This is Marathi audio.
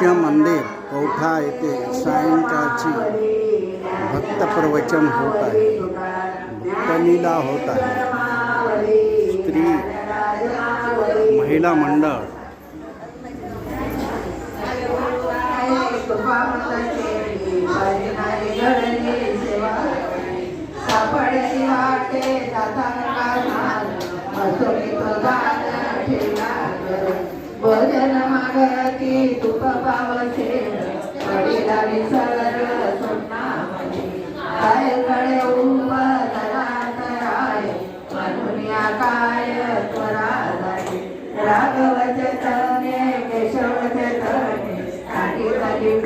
रामकृष्ण मंदिर कौठा येथे सायंकाळची भक्त प्रवचन होत आहे, भक्तलीला होत आहे। स्त्री महिला मंडळ भजन मागती तुप पावसे वडिला विसर सोनामणी काय कडे उभराय मनुनिया काय त्वरादाय राघव चेतने केशव चेतने काठी काठी